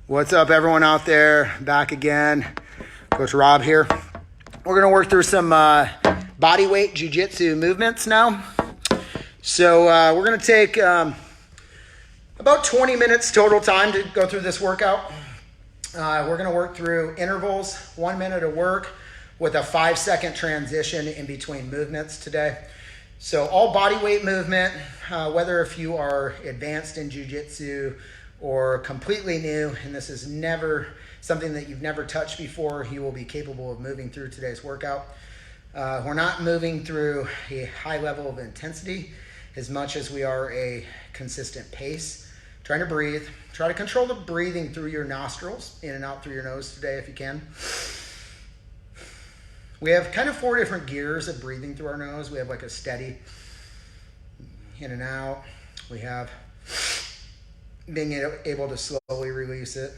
What's up, everyone out there? Back again. Coach Rob here. We're going to work through some body weight jiu-jitsu movements now. So we're going to take about 20 minutes total time to go through this workout. We're going to work through intervals, 1 minute of work with a 5-second transition in between movements today. So all body weight movement, whether if you are advanced in jiu-jitsu or completely new, and this is never something that you've never touched before, you will be capable of moving through today's workout. We're not moving through a high level of intensity as much as we are a consistent pace. Trying to breathe. Try to control the breathing through your nostrils, in and out through your nose today if you can. We have kind of 4 different gears of breathing through our nose. We have like a steady in and out. We have being able to slowly release it.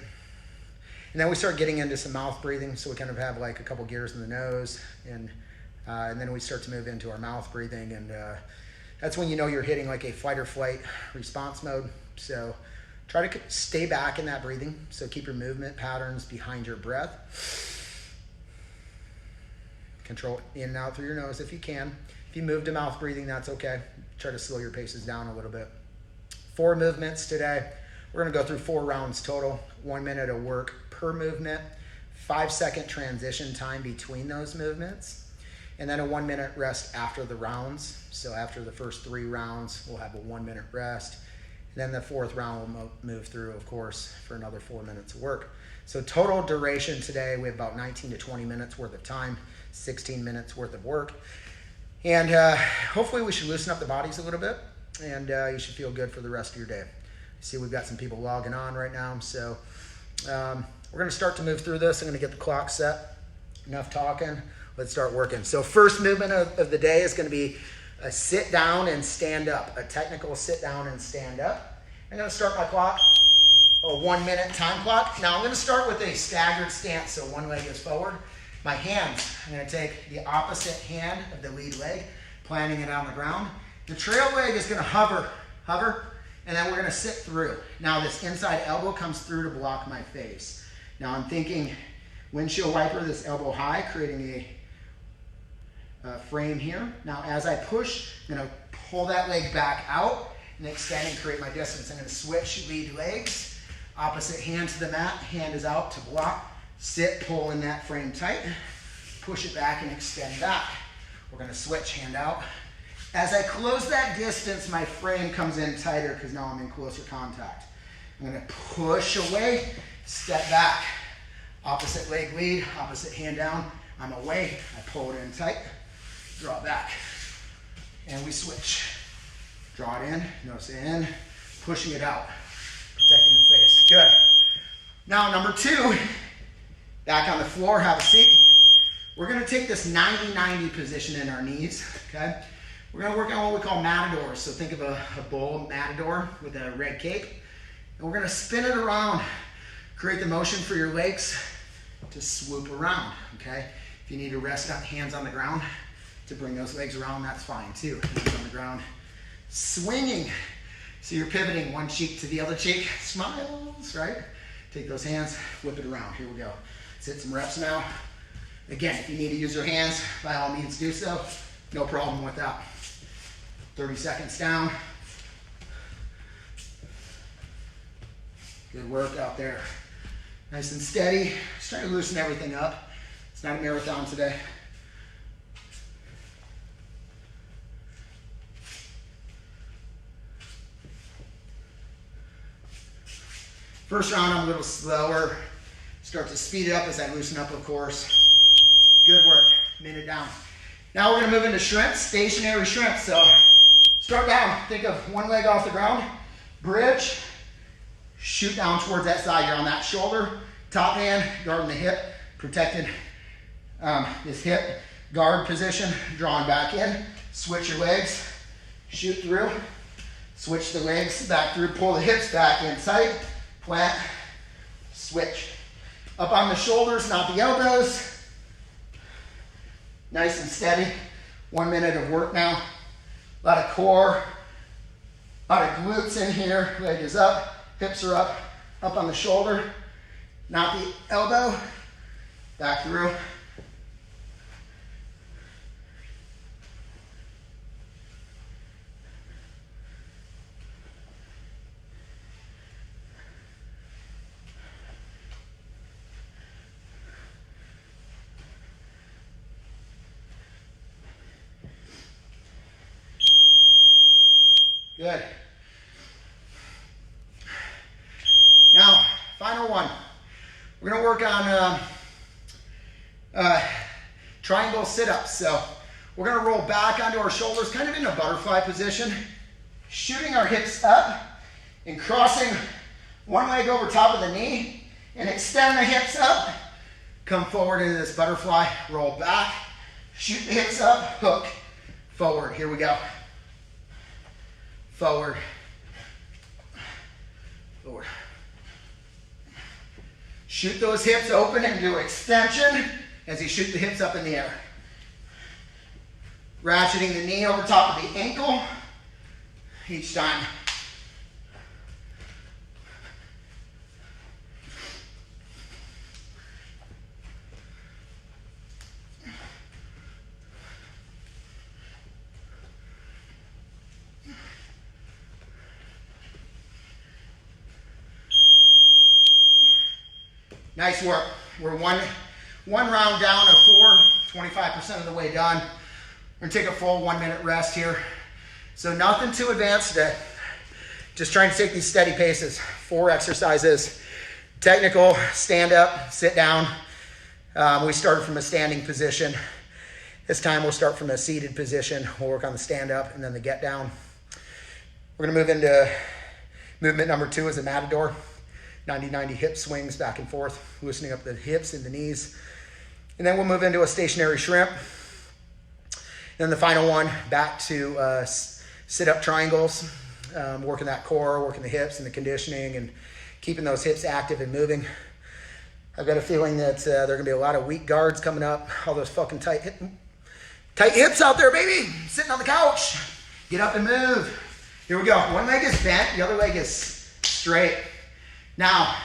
And then we start getting into some mouth breathing. So we kind of have like a couple gears in the nose, and then we start to move into our mouth breathing. And that's when you know you're hitting like a fight or flight response mode. So try to stay back in that breathing. So keep your movement patterns behind your breath. Control in and out through your nose if you can. If you move to mouth breathing, that's okay. Try to slow your paces down a little bit. 4 movements today. We're going to go through 4 rounds total. 1 minute of work per movement. 5-second transition time between those movements. And then a 1 minute rest after the rounds. So after the first 3 rounds, we'll have a 1 minute rest. And then the 4th round will move through, of course, for another 4 minutes of work. So total duration today, we have about 19 to 20 minutes worth of time. 16 minutes worth of work. And hopefully we should loosen up the bodies a little bit, and you should feel good for the rest of your day. See, we've got some people logging on right now. So we're going to start to move through this. I'm going to get the clock set. Enough talking. Let's start working. So first movement of the day is going to be a sit down and stand up. A technical sit down and stand up. I'm going to start my clock. A 1 minute time clock. Now I'm going to start with a staggered stance. So one leg is forward. My hands, I'm going to take the opposite hand of the lead leg, planting it on the ground. The trail leg is going to hover, and then we're going to sit through. Now this inside elbow comes through to block my face. Now I'm thinking windshield wiper, this elbow high, creating a frame here. Now as I push, I'm going to pull that leg back out and extend and create my distance. I'm going to switch lead legs, opposite hand to the mat, hand is out to block. Sit, pull in that frame tight, push it back and extend back. We're going to switch, hand out. As I close that distance, my frame comes in tighter because now I'm in closer contact. I'm going to push away, step back. Opposite leg lead, opposite hand down. I'm away, I pull it in tight, draw it back. And we switch. Draw it in, nose in, pushing it out, protecting the face. Good. Now number 2, back on the floor, have a seat. We're going to take this 90-90 position in our knees, okay? We're going to work on what we call matadors. So think of a bull matador with a red cape. And we're going to spin it around, create the motion for your legs to swoop around, okay? If you need to rest up, hands on the ground to bring those legs around, that's fine too. Hands on the ground. Swinging. So you're pivoting one cheek to the other cheek. Smiles, right? Take those hands, whip it around. Here we go. Let's hit some reps now. Again, if you need to use your hands, by all means do so. No problem with that. 30 seconds down. Good work out there. Nice and steady. Just trying to loosen everything up. It's not a marathon today. First round, I'm a little slower. Start to speed it up as I loosen up, of course. Good work. Minute down. Now we're going to move into shrimps, stationary shrimps. So start down. Think of one leg off the ground. Bridge. Shoot down towards that side. You're on that shoulder. Top hand, guarding the hip. Protected this hip guard position. Drawing back in. Switch your legs. Shoot through. Switch the legs back through. Pull the hips back inside. Plant. Switch. Up on the shoulders, not the elbows. Nice and steady. 1 minute of work now. A lot of core, a lot of glutes in here. Leg is up, hips are up on the shoulder. Not the elbow, back through. Good. Now, final one. We're going to work on triangle sit-ups. So we're going to roll back onto our shoulders, kind of in a butterfly position, shooting our hips up and crossing one leg over top of the knee and extend the hips up. Come forward into this butterfly, roll back, shoot the hips up, hook, forward. Here we go. Forward, forward. Shoot those hips open and do extension as you shoot the hips up in the air. Ratcheting the knee over top of the ankle each time. Nice work. We're one round down of 4, 25% of the way done. We're gonna take a full 1 minute rest here. So nothing too advanced today. Just trying to take these steady paces. 4 exercises. Technical, stand up, sit down. We started from a standing position. This time we'll start from a seated position. We'll work on the stand up and then the get down. We're gonna move into movement number 2 is a matador. 90-90 hip swings back and forth, loosening up the hips and the knees. And then we'll move into a stationary shrimp. Then the final one, back to sit-up triangles, working that core, working the hips and the conditioning and keeping those hips active and moving. I've got a feeling that there are going to be a lot of weak guards coming up, all those fucking tight hips out there, baby, sitting on the couch. Get up and move. Here we go. One leg is bent, the other leg is straight. Now,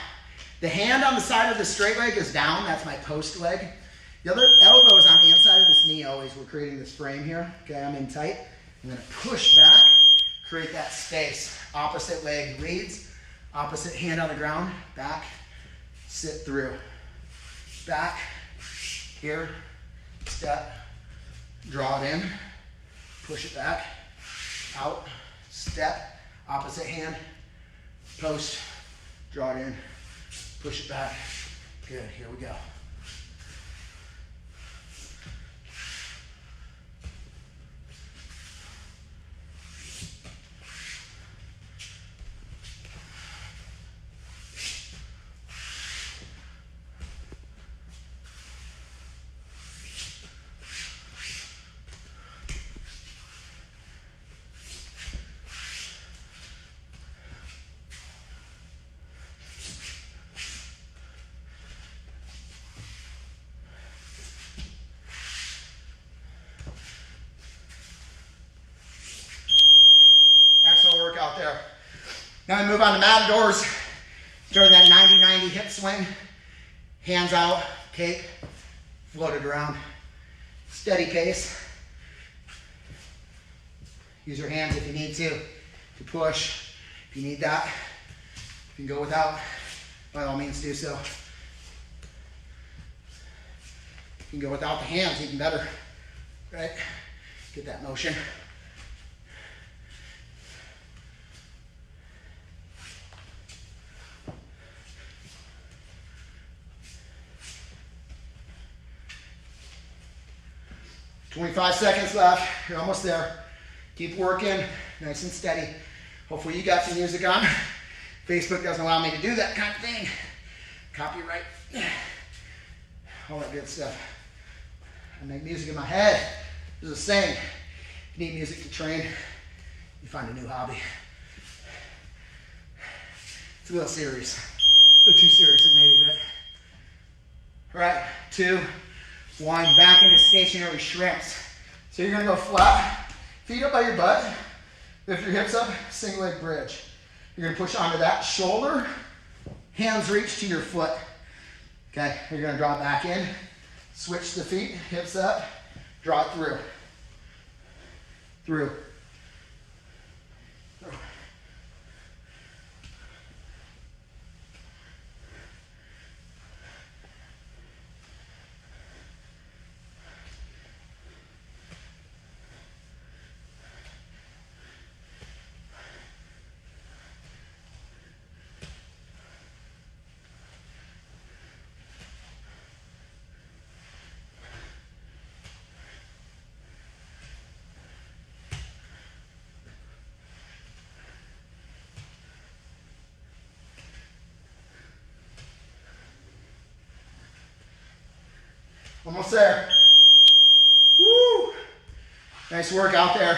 the hand on the side of the straight leg is down. That's my post leg. The other elbow is on the inside of this knee always. We're creating this frame here. Okay, I'm in tight. I'm going to push back, create that space. Opposite leg leads. Opposite hand on the ground. Back, sit through. Back, here, step, draw it in, push it back, out, step, opposite hand, post, draw it in, push it back. Good, here we go. Excellent work out there. Now we move on to matadors. During that 90-90 hip swing, hands out, cape, floated around. Steady pace. Use your hands if you need to push. If you need that, you can go without, by all means do so. You can go without the hands, even better, right? Get that motion. "25 seconds left. You're almost there. Keep working, nice and steady. Hopefully you got some music on. Facebook doesn't allow me to do that kind of thing. Copyright, all that good stuff. I make music in my head. There's a saying, if you need music to train, you find a new hobby. It's a little serious. A little too serious, it may be a bit. All right, 2, 1, back into stationary shrimps. So you're gonna go flat, feet up by your butt, lift your hips up, single leg bridge. You're gonna push onto that shoulder, hands reach to your foot. Okay, you're gonna draw it back in, switch the feet, hips up, draw it through. Through. Almost there. Woo! Nice work out there.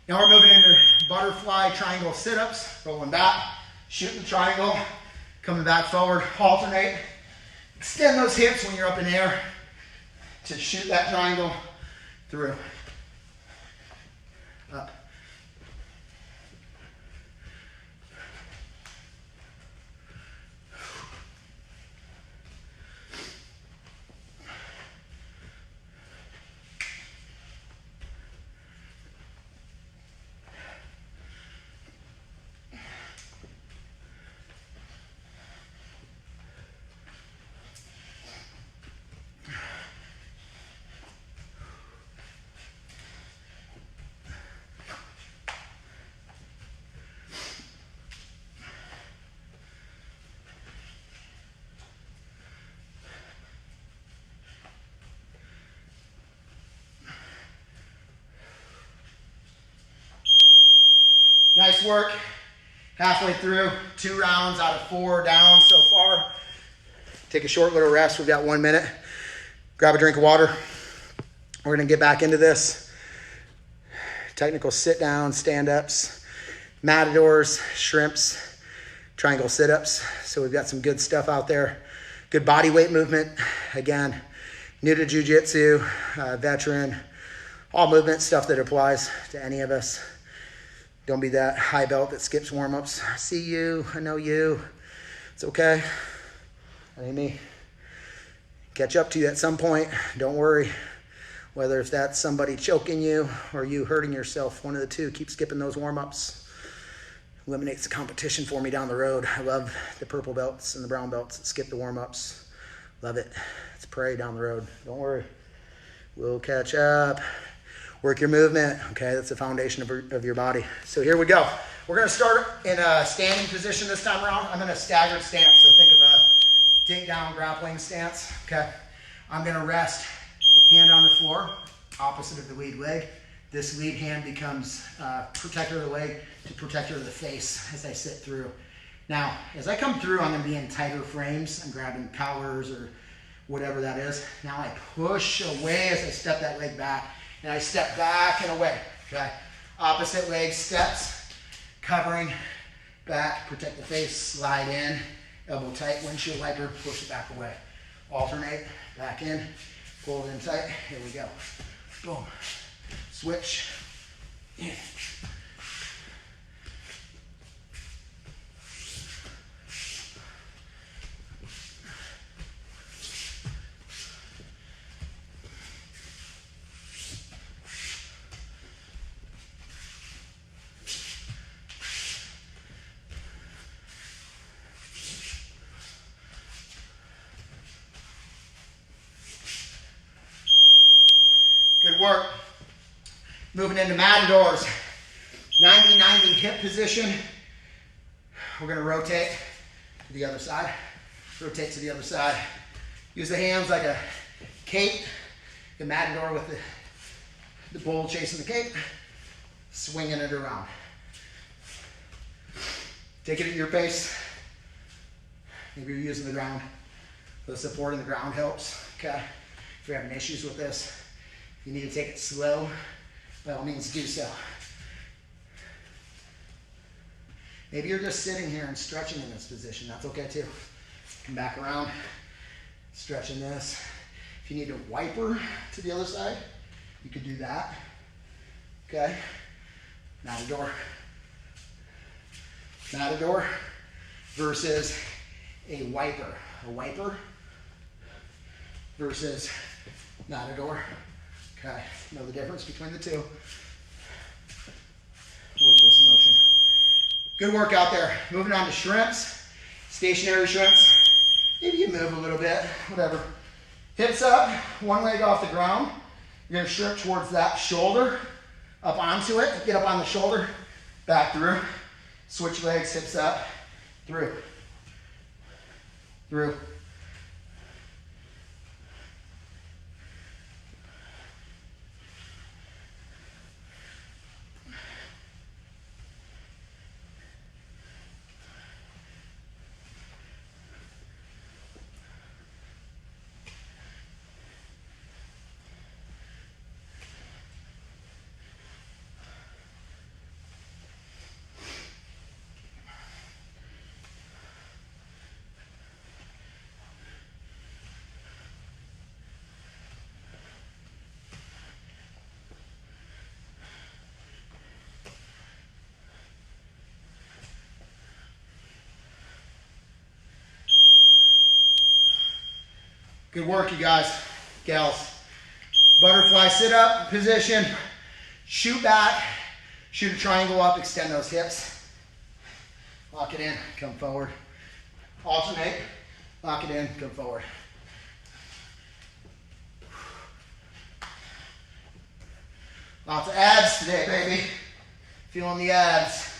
Now we're moving into butterfly triangle sit-ups. Rolling back, shooting the triangle, coming back forward, alternate. Extend those hips when you're up in air to shoot that triangle through. Up. Nice work. Halfway through, 2 rounds out of 4 down so far. Take a short little rest. We've got 1 minute. Grab a drink of water. We're gonna get back into this. Technical sit down, stand-ups, matadors, shrimps, triangle sit-ups. So we've got some good stuff out there. Good body weight movement. Again, new to jiu-jitsu, veteran, all movement stuff that applies to any of us. Don't be that high belt that skips warm-ups. I see you, I know you. It's okay. That ain't me. Catch up to you at some point. Don't worry. Whether if that's somebody choking you or you hurting yourself, one of the two, keep skipping those warm-ups. Eliminates the competition for me down the road. I love the purple belts and the brown belts that skip the warm-ups. Love it. It's prey down the road. Don't worry. We'll catch up. Work your movement. Okay, that's the foundation of your body. So here we go. We're going to start in a standing position this time around. I'm in a staggered stance, so think of a takedown grappling stance. Okay, I'm going to rest, hand on the floor, opposite of the lead leg. This lead hand becomes protector of the leg to protector of the face as I sit through. Now, as I come through, I'm going to be in tighter frames. I'm grabbing collars or whatever that is. Now I push away as I step that leg back. And I step back and away, okay? Opposite leg steps, covering, back, protect the face, slide in, elbow tight, windshield wiper, push it back away. Alternate, back in, pull it in tight, here we go. Boom, switch, in. Good work. Moving into matadors. 90-90 hip position. We're going to rotate to the other side. Rotate to the other side. Use the hands like a cape. The matador with the bull chasing the cape. Swinging it around. Take it at your pace. Maybe you're using the ground. The support in the ground helps. Okay. If you're having issues with this, you need to take it slow, by all means do so. Maybe you're just sitting here and stretching in this position. That's okay too. Come back around, stretching this. If you need to wiper to the other side, you could do that. Okay? Matador. Matador versus a wiper. a wiper versus matador. Okay, know the difference between the two. Work this motion. Good work out there. Moving on to shrimps, stationary shrimps. Maybe you move a little bit, whatever. Hips up, one leg off the ground. You're gonna shrimp towards that shoulder, up onto it, get up on the shoulder, back through. Switch legs, hips up, through, through. Good work, you guys, gals. Butterfly sit up position, shoot back, shoot a triangle up, extend those hips. Lock it in, come forward. Alternate, lock it in, come forward. Lots of abs today, baby. Feeling the abs.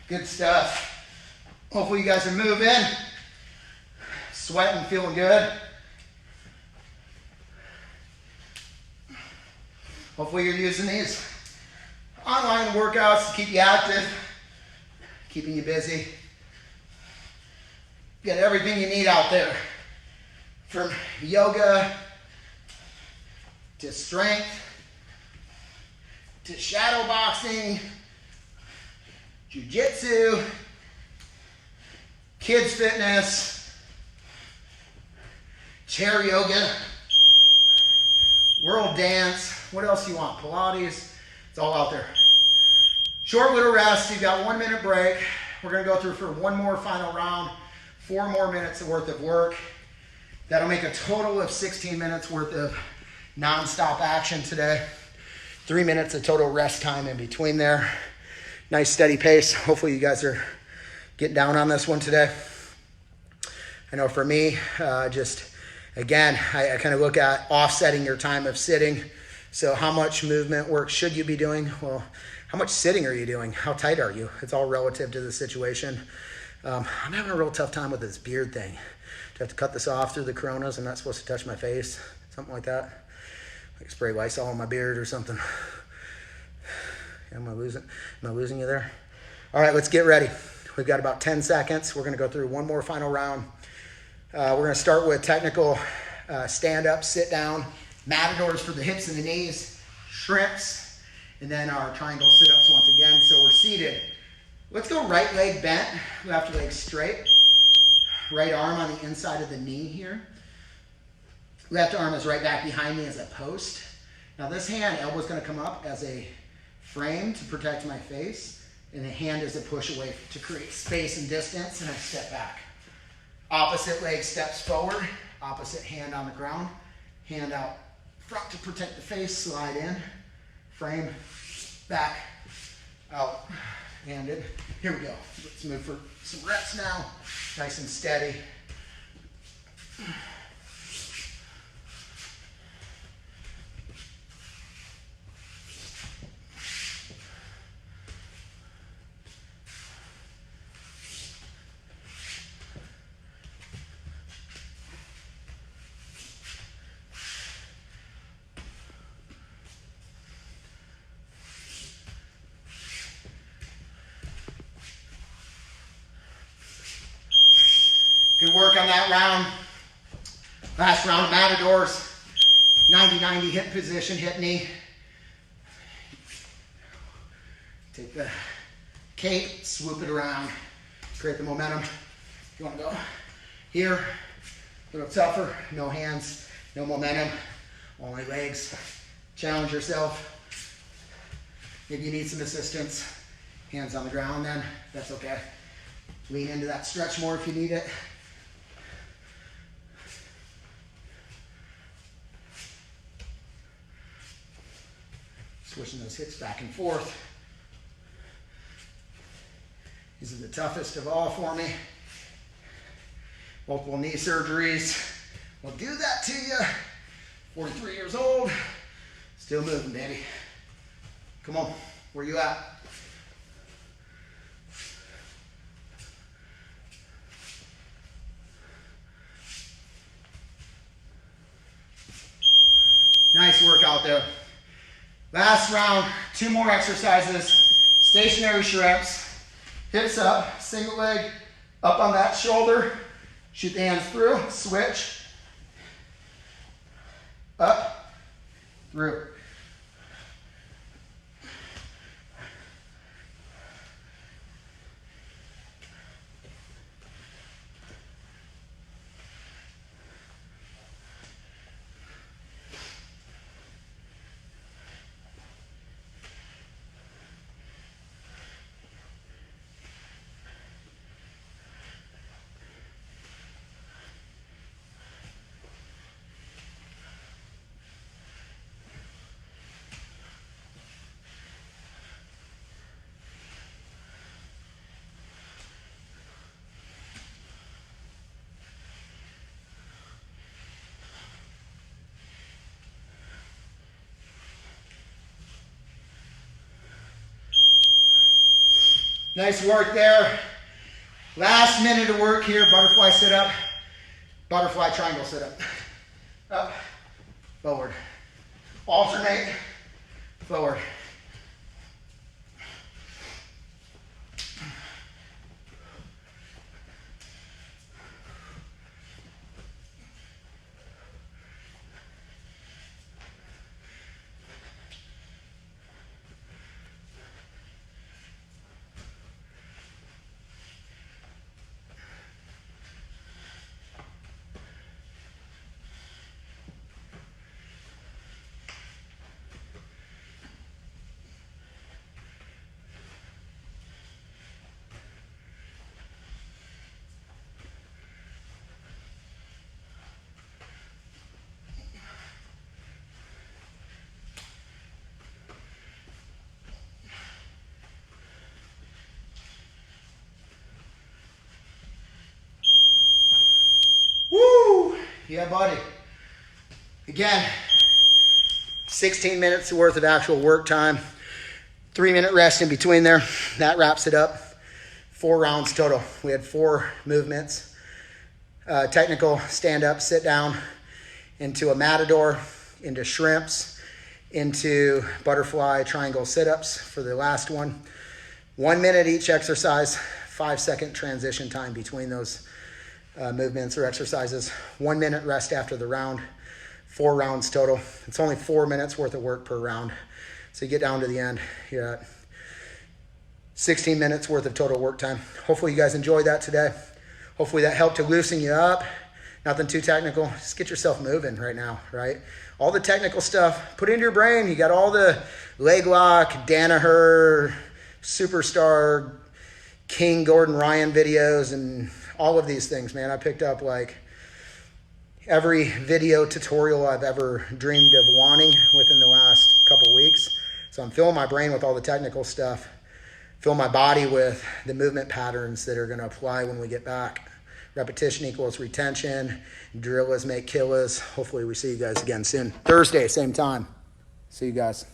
Good stuff. Hopefully you guys are moving. Sweating, feeling good. Hopefully you're using these online workouts to keep you active, keeping you busy. Get everything you need out there. From yoga to strength to shadow boxing, jiu-jitsu, kids fitness, chair yoga, world dance, what else do you want? Pilates, it's all out there. Short little rest, you've got 1 minute break. We're gonna go through for one more final round, 4 more minutes worth of work. That'll make a total of 16 minutes worth of non-stop action today. 3 minutes of total rest time in between there. Nice steady pace. Hopefully you guys are getting down on this one today. I know for me, again, I kind of look at offsetting your time of sitting. So how much movement work should you be doing? Well, how much sitting are you doing? How tight are you? It's all relative to the situation. I'm having a real tough time with this beard thing. Do I have to cut this off through the coronas? I'm not supposed to touch my face, something like that. Like spray Lysol on my beard or something. Am I losing you there? All right, let's get ready. We've got about 10 seconds. We're gonna go through one more final round. We're gonna start with technical stand up, sit down, matadors for the hips and the knees, shrimps, and then our triangle sit ups once again. So we're seated. Let's go right leg bent, left leg straight. Right arm on the inside of the knee here. Left arm is right back behind me as a post. Now this hand, elbow's gonna come up as a frame to protect my face, and the hand is a push away to create space and distance, and I step back. Opposite leg steps forward, opposite hand on the ground, hand out front to protect the face, slide in, frame, back, out, hand in. Here we go. Let's move for some reps now, nice and steady. Good work on that round. Last round of matadors. 90-90 hip position, hip knee. Take the cape, swoop it around. Create the momentum. If you want to go here, a little tougher, no hands, no momentum, only legs. Challenge yourself. Maybe you need some assistance. Hands on the ground then, that's okay. Lean into that stretch more if you need it. Switching those hips back and forth. These are the toughest of all for me. Multiple knee surgeries will do that to you. 43 years old, still moving, baby. Come on, where you at? Nice work out there. Last round, 2 more exercises. Stationary shrimps. Hips up, single leg up on that shoulder. Shoot the hands through, switch. Up, through. Nice work there. Last minute of work here. Butterfly sit up. Butterfly triangle sit up. Up, forward. Alternate, forward. Woo! Yeah, buddy. Again, 16 minutes worth of actual work time. 3-minute rest in between there. That wraps it up. 4 rounds total. We had 4 movements. Technical stand up, sit down, into a matador, into shrimps, into butterfly triangle sit-ups for the last one. 1 minute each exercise, 5-second transition time between those movements or exercises. 1 minute rest after the round. 4 rounds total. It's only 4 minutes worth of work per round. So you get down to the end, you're at 16 minutes worth of total work time. Hopefully you guys enjoyed that today. Hopefully that helped to loosen you up. Nothing too technical. Just get yourself moving right now, right? All the technical stuff, put it into your brain. You got all the leg lock, Danaher, superstar, King Gordon Ryan videos and all of these things, man. I picked up like every video tutorial I've ever dreamed of wanting within the last couple weeks. So I'm filling my brain with all the technical stuff, fill my body with the movement patterns that are going to apply when we get back. Repetition equals retention. Drill is make kill is. Hopefully we see you guys again soon. Thursday, same time. See you guys.